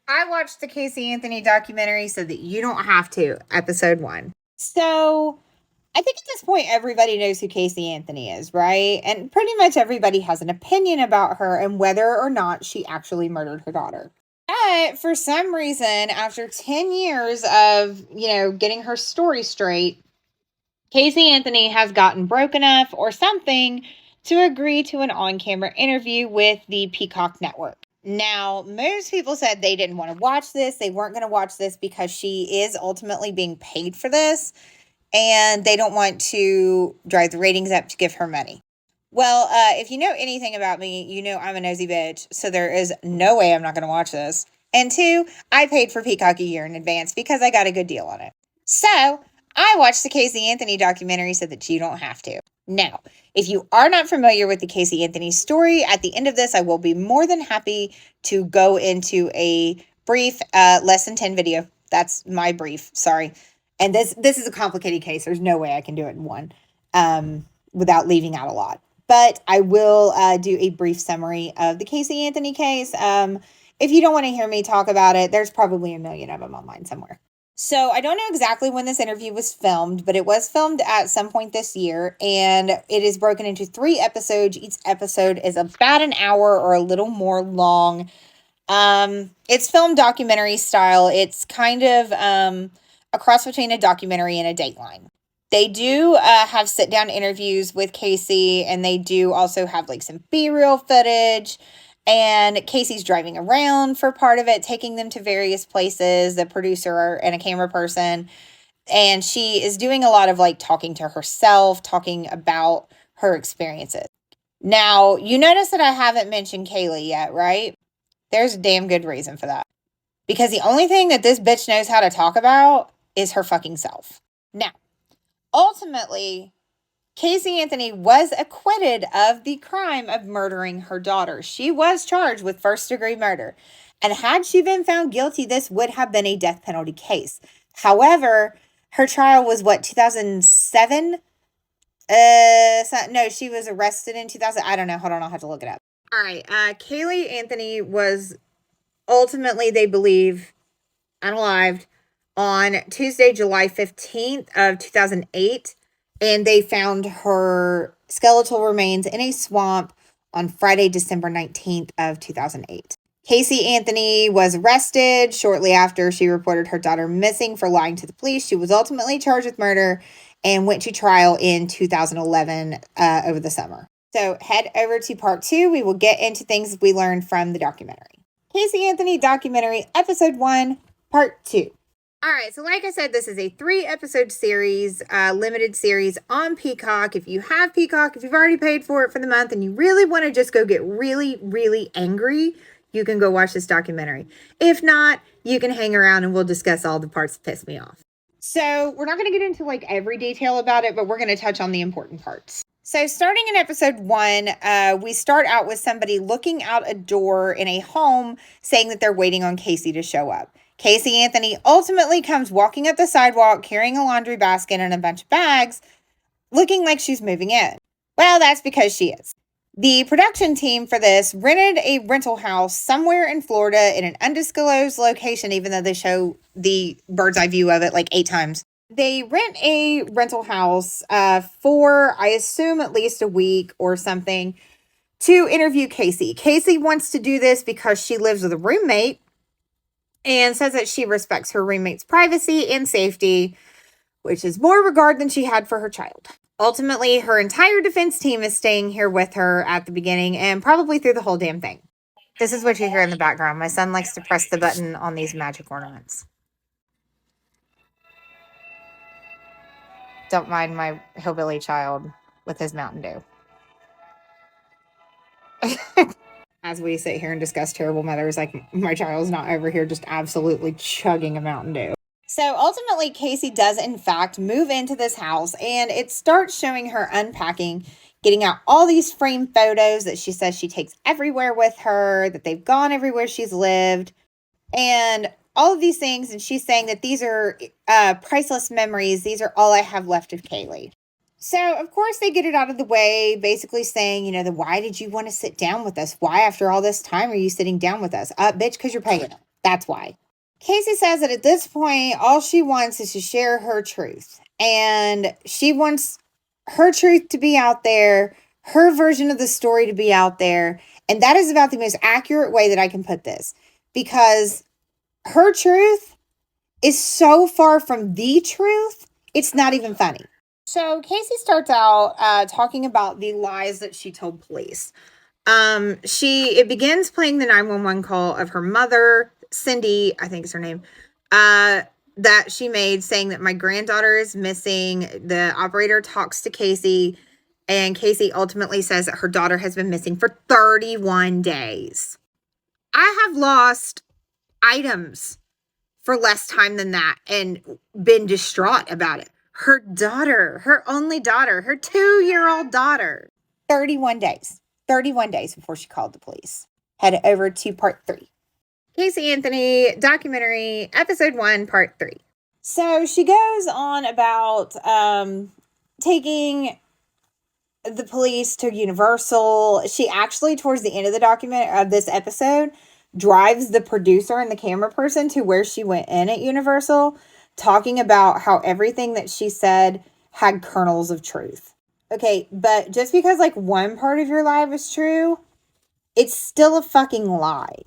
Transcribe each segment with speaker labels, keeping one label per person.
Speaker 1: I watched the Casey Anthony documentary so that you don't have to, episode 1. So I think at this point, everybody knows who Casey Anthony is, right? And pretty much everybody has an opinion about her and whether or not she actually murdered her daughter. But for some reason, after 10 years of, getting her story straight, Casey Anthony has gotten broke enough or something to agree to an on-camera interview with the Peacock Network. Now, most people said they didn't want to watch this. They weren't going to watch this because she is ultimately being paid for this, and they don't want to drive the ratings up to give her money. Well, if you know anything about me, you know I'm a nosy bitch, so there is no way I'm not going to watch this. And 2, I paid for Peacock a year in advance because I got a good deal on it. So, I watched the Casey Anthony documentary so that you don't have to. Now, if you are not familiar with the Casey Anthony story, at the end of this, I will be more than happy to go into a brief, less than 10 video. That's my brief, sorry. And this is a complicated case. There's no way I can do it in one without leaving out a lot. But I will do a brief summary of the Casey Anthony case. If you don't want to hear me talk about it, there's probably a million of them online somewhere. So I don't know exactly when this interview was filmed, but it was filmed at some point this year, and it is broken into 3 episodes. Each episode is about an hour or a little more long. It's filmed documentary style. It's kind of a cross between a documentary and a Dateline. They do have sit-down interviews with Casey, and they do also have like some B-reel footage. And Casey's driving around for part of it, taking them to various places, the producer and a camera person. And she is doing a lot of like talking to herself, talking about her experiences. Now, you notice that I haven't mentioned Kaylee yet, right? There's a damn good reason for that. Because the only thing that this bitch knows how to talk about is her fucking self. Now, ultimately, Casey Anthony was acquitted of the crime of murdering her daughter. She was charged with first-degree murder. And had she been found guilty, this would have been a death penalty case. However, her trial was, 2007? No, she was arrested in 2000. I don't know. Hold on, I'll have to look it up. All right. Kaylee Anthony was ultimately, they believe, unalived on Tuesday, July 15th of 2008. And they found her skeletal remains in a swamp on Friday, December 19th of 2008. Casey Anthony was arrested shortly after she reported her daughter missing for lying to the police. She was ultimately charged with murder and went to trial in 2011 over the summer. So head over to part 2. We will get into things we learned from the documentary. Casey Anthony documentary, episode 1, part 2. All right, so like I said, this is a 3-episode series, limited series on Peacock. If you have Peacock, if you've already paid for it for the month and you really want to just go get really, really angry, you can go watch this documentary. If not, you can hang around and we'll discuss all the parts that piss me off. So we're not going to get into like every detail about it, but we're going to touch on the important parts. So starting in episode 1, we start out with somebody looking out a door in a home saying that they're waiting on Casey to show up. Casey Anthony ultimately comes walking up the sidewalk carrying a laundry basket and a bunch of bags, looking like she's moving in. Well, that's because she is. The production team for this rented a rental house somewhere in Florida in an undisclosed location, even though they show the bird's eye view of it like 8 times. They rent a rental house for, I assume, at least a week or something to interview Casey. Casey wants to do this because she lives with a roommate and says that she respects her roommate's privacy and safety, which is more regard than she had for her child. Ultimately, her entire defense team is staying here with her at the beginning and probably through the whole damn thing. This is what you hear in the background. My son likes to press the button on these magic ornaments. Don't mind my hillbilly child with his Mountain Dew. As we sit here and discuss terrible mothers, like my child's not over here just absolutely chugging a Mountain Dew. So ultimately, Casey does, in fact, move into this house, and it starts showing her unpacking, getting out all these framed photos that she says she takes everywhere with her, that they've gone everywhere she's lived, and all of these things. And she's saying that these are priceless memories. These are all I have left of Kaylee. So, of course, they get it out of the way, basically saying, why did you want to sit down with us? Why, after all this time, are you sitting down with us? Bitch, because you're paying. That's why. Casey says that at this point, all she wants is to share her truth. And she wants her truth to be out there, her version of the story to be out there. And that is about the most accurate way that I can put this. Because her truth is so far from the truth, it's not even funny. So Casey starts out talking about the lies that she told police. It begins playing the 911 call of her mother, Cindy, I think is her name, that she made, saying that my granddaughter is missing. The operator talks to Casey, and Casey ultimately says that her daughter has been missing for 31 days. I have lost items for less time than that and been distraught about it. Her daughter, her only daughter, her 2-year-old daughter. 31 days. 31 days before she called the police. Head over to part 3. Casey Anthony documentary, episode 1, part 3. So she goes on about taking the police to Universal. She actually, towards the end of the document of this episode, drives the producer and the camera person to where she went in at Universal, talking about how everything that she said had kernels of truth. Okay, but just because like one part of your life is true, it's still a fucking lie.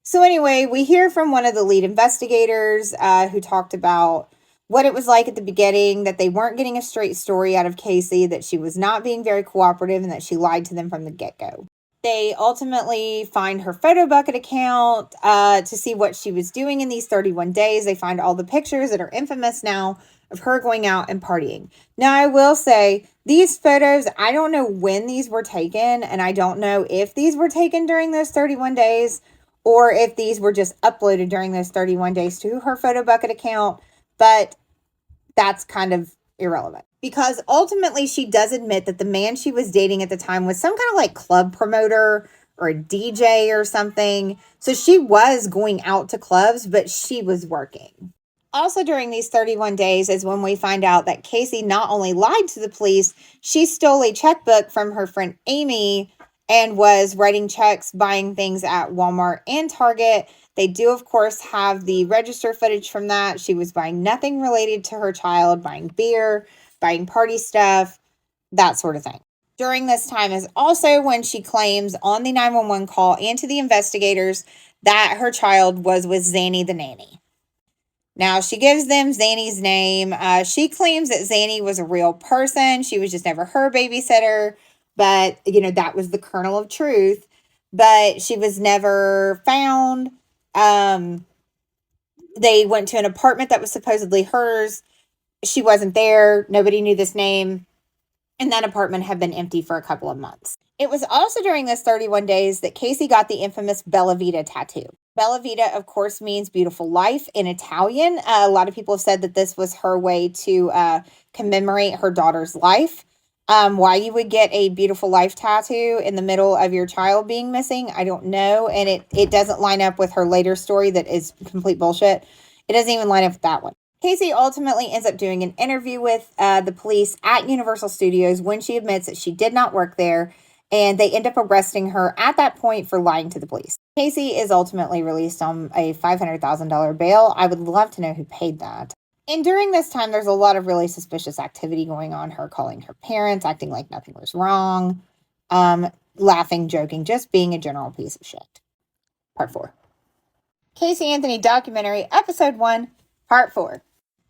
Speaker 1: So anyway, we hear from one of the lead investigators who talked about what it was like at the beginning, that they weren't getting a straight story out of Casey, that she was not being very cooperative, and that she lied to them from the get-go. They ultimately find her photo bucket account to see what she was doing in these 31 days. They find all the pictures that are infamous now of her going out and partying. Now, I will say, these photos, I don't know when these were taken, and I don't know if these were taken during those 31 days, or if these were just uploaded during those 31 days to her photo bucket account, but that's kind of irrelevant. Because ultimately, she does admit that the man she was dating at the time was some kind of like club promoter or a DJ or something. So she was going out to clubs, but she was working. Also, during these 31 days is when we find out that Casey not only lied to the police, she stole a checkbook from her friend Amy and was writing checks, buying things at Walmart and Target. They do, of course, have the register footage from that. She was buying nothing related to her child, buying beer, buying party stuff, that sort of thing. During this time is also when she claims on the 911 call and to the investigators that her child was with Zanny the nanny. Now, she gives them Zanny's name. She claims that Zanny was a real person. She was just never her babysitter. But, that was the kernel of truth. But she was never found. They went to an apartment that was supposedly hers. She wasn't there. Nobody knew this name. And that apartment had been empty for a couple of months. It was also during this 31 days that Casey got the infamous Bella Vita tattoo. Bella Vita, of course, means beautiful life in Italian. A lot of people have said that this was her way to commemorate her daughter's life. Why you would get a beautiful life tattoo in the middle of your child being missing, I don't know. And it doesn't line up with her later story that is complete bullshit. It doesn't even line up with that one. Casey ultimately ends up doing an interview with the police at Universal Studios when she admits that she did not work there, and they end up arresting her at that point for lying to the police. Casey is ultimately released on a $500,000 bail. I would love to know who paid that. And during this time, there's a lot of really suspicious activity going on. Her calling her parents, acting like nothing was wrong, laughing, joking, just being a general piece of shit. Part 4. Casey Anthony documentary, episode 1, part 4.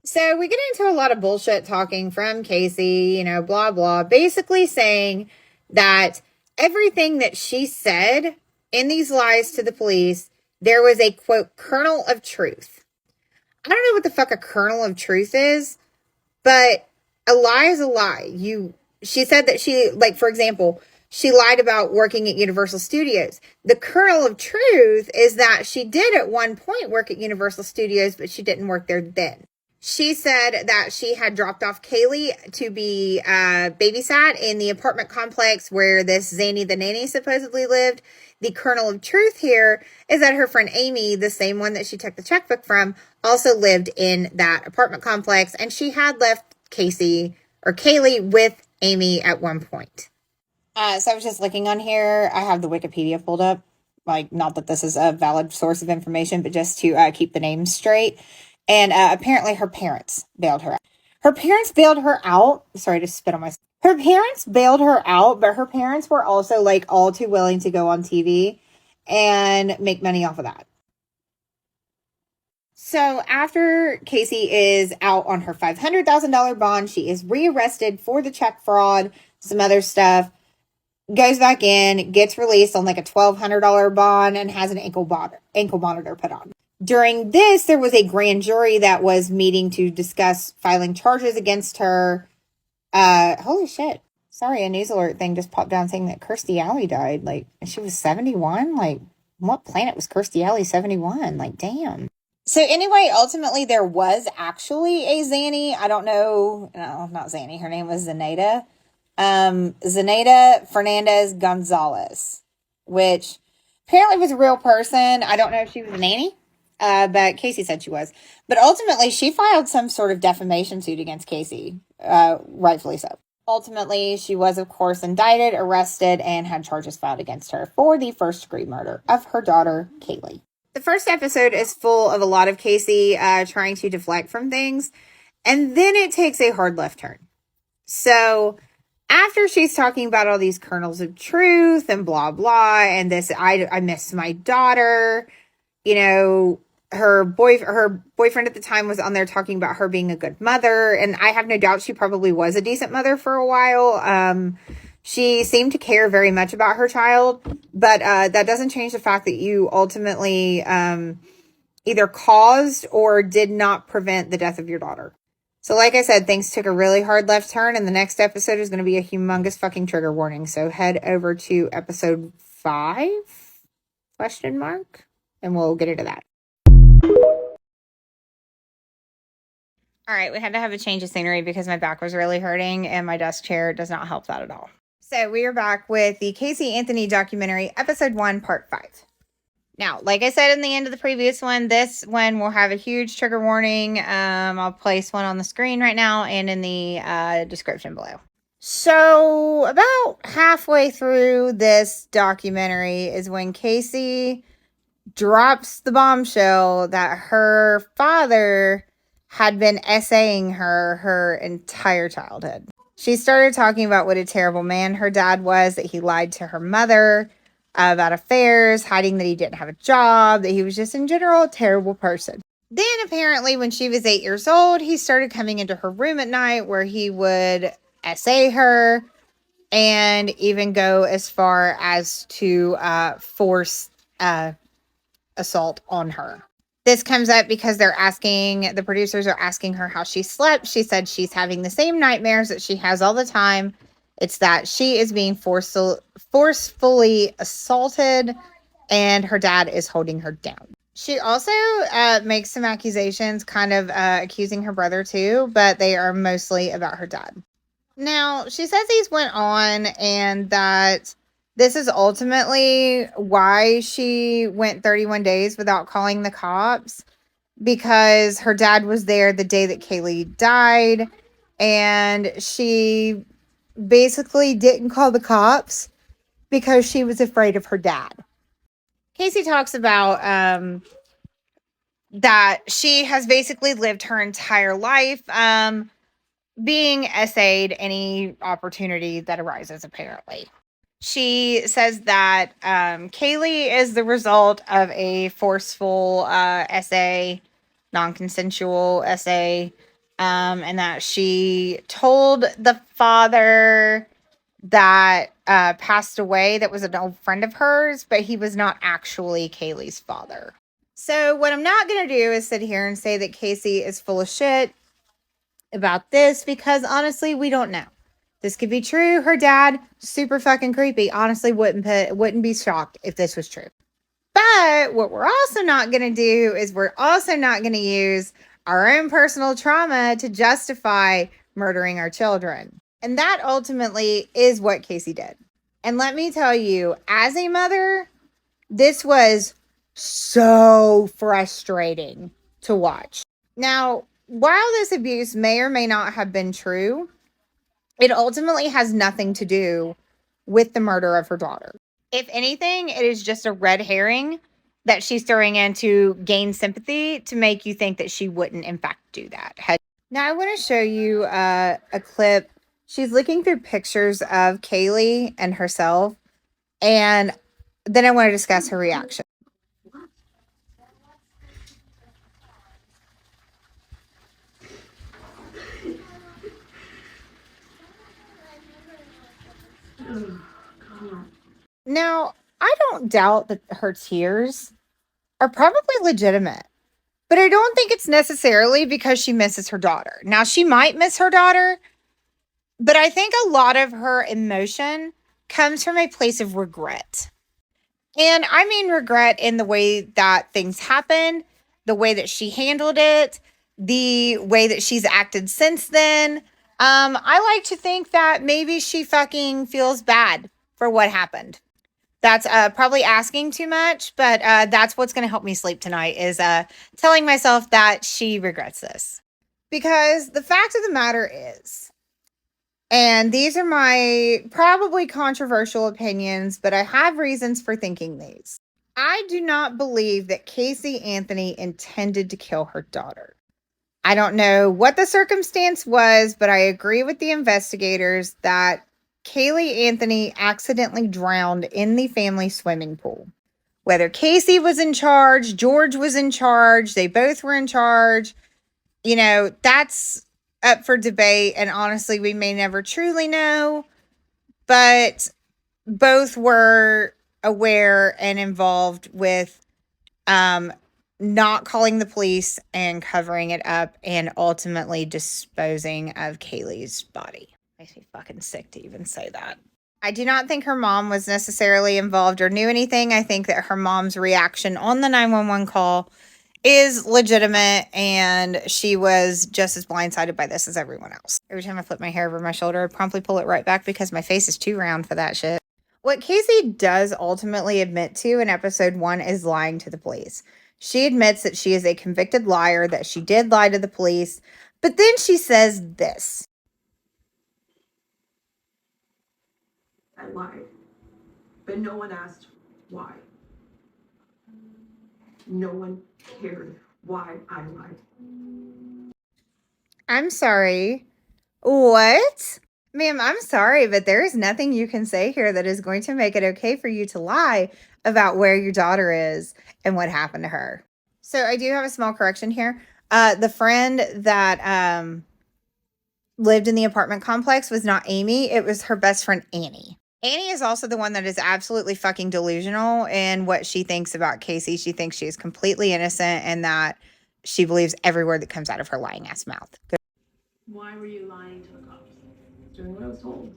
Speaker 1: So we get into a lot of bullshit talking from Casey, blah, blah, basically saying that everything that she said in these lies to the police, there was a, quote, kernel of truth. I don't know what the fuck a kernel of truth is, but a lie is a lie. She said that for example, she lied about working at Universal Studios. The kernel of truth is that she did at one point work at Universal Studios, but she didn't work there then. She said that she had dropped off Kaylee to be babysat in the apartment complex where this Zanny the nanny supposedly lived. The kernel of truth here is that her friend Amy, the same one that she took the checkbook from, also lived in that apartment complex, and she had left Kaylee with Amy at one point. So I was just looking on here. I have the Wikipedia pulled up. Like, not that this is a valid source of information, but just to keep the names straight. And apparently her parents bailed her out. Her parents bailed her out. Sorry to spit on my. Her parents bailed her out, but her parents were also like all too willing to go on TV and make money off of that. So after Casey is out on her $500,000 bond, she is rearrested for the check fraud, some other stuff, goes back in, gets released on like a $1,200 bond, and has an ankle monitor put on. During this, there was a grand jury that was meeting to discuss filing charges against her. Holy shit. Sorry, a news alert thing just popped down saying that Kirstie Alley died. Like, she was 71? Like, what planet was Kirstie Alley 71? Like, damn. So anyway, ultimately there was actually a Zanny. I don't know. No, not Zanny. Her name was Zenaida. Zenaida Fernandez Gonzalez, which apparently was a real person. I don't know if she was a nanny, but Casey said she was. But ultimately, she filed some sort of defamation suit against Casey, rightfully so. Ultimately, she was, of course, indicted, arrested, and had charges filed against her for the first-degree murder of her daughter, Kaylee. The first episode is full of a lot of Casey trying to deflect from things, and then it takes a hard left turn. So after she's talking about all these kernels of truth and blah, blah, and this, I miss my daughter, you know, her boyfriend at the time was on there talking about her being a good mother, and I have no doubt she probably was a decent mother for a while. She seemed to care very much about her child, but that doesn't change the fact that you ultimately either caused or did not prevent the death of your daughter. So like I said, things took a really hard left turn, and the next episode is going to be a humongous fucking trigger warning. So head over to episode 5, ? And we'll get into that. All right, we had to have a change of scenery because my back was really hurting, and my desk chair does not help that at all. So we are back with the Casey Anthony documentary, episode 1, part 5. Now, like I said in the end of the previous one, this one will have a huge trigger warning. I'll place one on the screen right now and in the description below. So about halfway through this documentary is when Casey drops the bombshell that her father had been essaying her entire childhood. She started talking about what a terrible man her dad was, that he lied to her mother about affairs, hiding that he didn't have a job, that he was just in general a terrible person. Then apparently when she was 8 years old, he started coming into her room at night where he would essay her and even go as far as to force assault on her. This comes up because the producers are asking her how she slept. She said she's having the same nightmares that she has all the time. It's that she is being forcefully assaulted and her dad is holding her down. She also makes some accusations, kind of accusing her brother too, but they are mostly about her dad. Now, she says these went on and that this is ultimately why she went 31 days without calling the cops, because her dad was there the day that Kaylee died, and she basically didn't call the cops because she was afraid of her dad. Casey talks about that she has basically lived her entire life being essayed any opportunity that arises, apparently. She says that Kaylee is the result of a forceful essay, non-consensual essay, and that she told the father that passed away that was an old friend of hers, but he was not actually Kaylee's father. So what I'm not going to do is sit here and say that Casey is full of shit about this, because honestly, we don't know. This could be true. Her dad, super fucking creepy. Honestly, wouldn't be shocked if this was true. But what we're also not going to do is we're also not going to use our own personal trauma to justify murdering our children. And that ultimately is what Casey did. And let me tell you, as a mother, this was so frustrating to watch. Now, while this abuse may or may not have been true, it ultimately has nothing to do with the murder of her daughter. If anything, it is just a red herring that she's throwing in to gain sympathy to make you think that she wouldn't, in fact, do that. Now, I want to show you a clip. She's looking through pictures of Kaylee and herself, and then I want to discuss her reaction. Now, I don't doubt that her tears are probably legitimate, but I don't think it's necessarily because she misses her daughter. Now, she might miss her daughter, but I think a lot of her emotion comes from a place of regret. And I mean regret in the way that things happened, the way that she handled it, the way that she's acted since then. I like to think that maybe she fucking feels bad for what happened. That's probably asking too much, but that's what's going to help me sleep tonight is telling myself that she regrets this. Because the fact of the matter is, and these are my probably controversial opinions, but I have reasons for thinking these. I do not believe that Casey Anthony intended to kill her daughter. I don't know what the circumstance was, but I agree with the investigators that Kaylee Anthony accidentally drowned in the family swimming pool. Whether Casey was in charge, George was in charge, they both were in charge, you know, that's up for debate. And honestly, we may never truly know, but both were aware and involved with not calling the police and covering it up and ultimately disposing of Kaylee's body. Makes me fucking sick to even say that. I do not think her mom was necessarily involved or knew anything. I think that her mom's reaction on the 911 call is legitimate, and she was just as blindsided by this as everyone else. Every time I flip my hair over my shoulder, I promptly pull it right back because my face is too round for that shit. What Casey does ultimately admit to in episode 1 is lying to the police. She admits that she is a convicted liar, that she did lie to the police, but then she says this.
Speaker 2: I lied, but no one asked why. No one cared why I lied.
Speaker 1: I'm sorry. What? Ma'am, I'm sorry, but there is nothing you can say here that is going to make it okay for you to lie about where your daughter is and what happened to her. So I do have a small correction here. The friend that lived in the apartment complex was not Amy. It was her best friend, Annie. Annie is also the one that is absolutely fucking delusional in what she thinks about Casey. She thinks she is completely innocent and that she believes every word that comes out of her lying ass mouth.
Speaker 2: Why were you lying to the cops? Doing what I was told.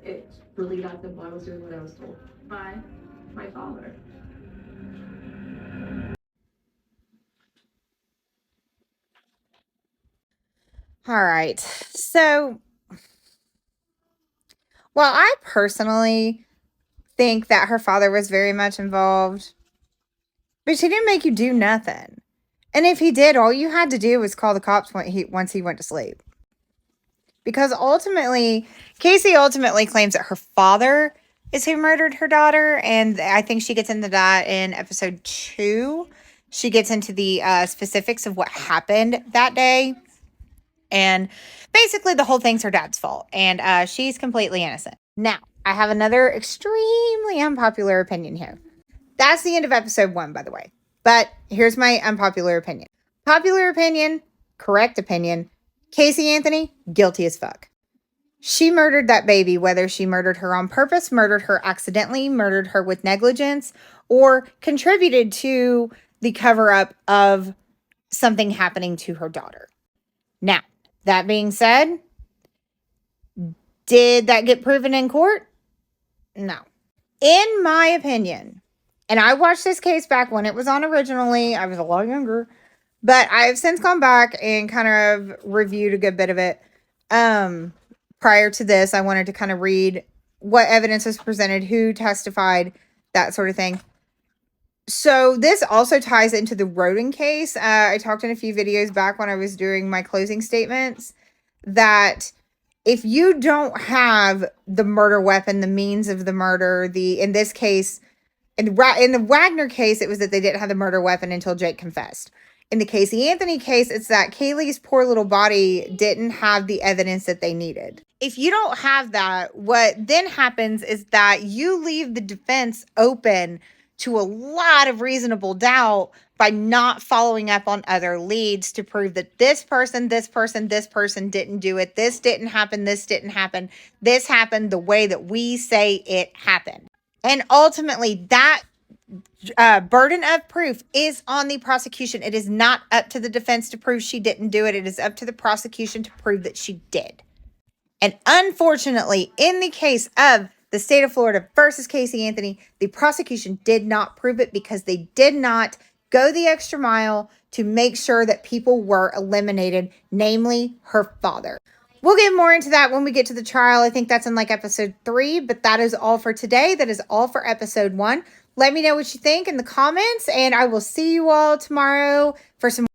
Speaker 2: It's really that simple. I was doing what I was told by my father.
Speaker 1: All right. So, while I personally think that her father was very much involved, but she didn't make you do nothing. And if he did, all you had to do was call the cops once he went to sleep. Because ultimately, Casey ultimately claims that her father is who murdered her daughter. And I think she gets into that in episode 2. She gets into the specifics of what happened that day. And basically, the whole thing's her dad's fault. And she's completely innocent. Now, I have another extremely unpopular opinion here. That's the end of episode 1, by the way. But here's my unpopular opinion. Popular opinion, correct opinion. Casey Anthony, guilty as fuck. She murdered that baby, whether she murdered her on purpose, murdered her accidentally, murdered her with negligence, or contributed to the cover-up of something happening to her daughter. Now, that being said, did that get proven in court? No. In my opinion, and I watched this case back when it was on originally, I was a lot younger, but I've since gone back and kind of reviewed a good bit of it. Prior to this, I wanted to kind of read what evidence was presented, who testified, that sort of thing. So this also ties into the Roden case. I talked in a few videos back when I was doing my closing statements that if you don't have the murder weapon, the means of the murder, in this case, in the Wagner case, it was that they didn't have the murder weapon until Jake confessed. In the Casey Anthony case, it's that Kaylee's poor little body didn't have the evidence that they needed. If you don't have that, what then happens is that you leave the defense open to a lot of reasonable doubt by not following up on other leads to prove that this person didn't do it. This didn't happen. This didn't happen. This happened the way that we say it happened. And ultimately, that burden of proof is on the prosecution. It is not up to the defense to prove she didn't do it. It is up to the prosecution to prove that she did. And unfortunately, in the case of the state of Florida versus Casey Anthony, the prosecution did not prove it because they did not go the extra mile to make sure that people were eliminated, namely her father. We'll get more into that when we get to the trial. I think that's in like episode 3, but that is all for today. That is all for episode 1. Let me know what you think in the comments, and I will see you all tomorrow for some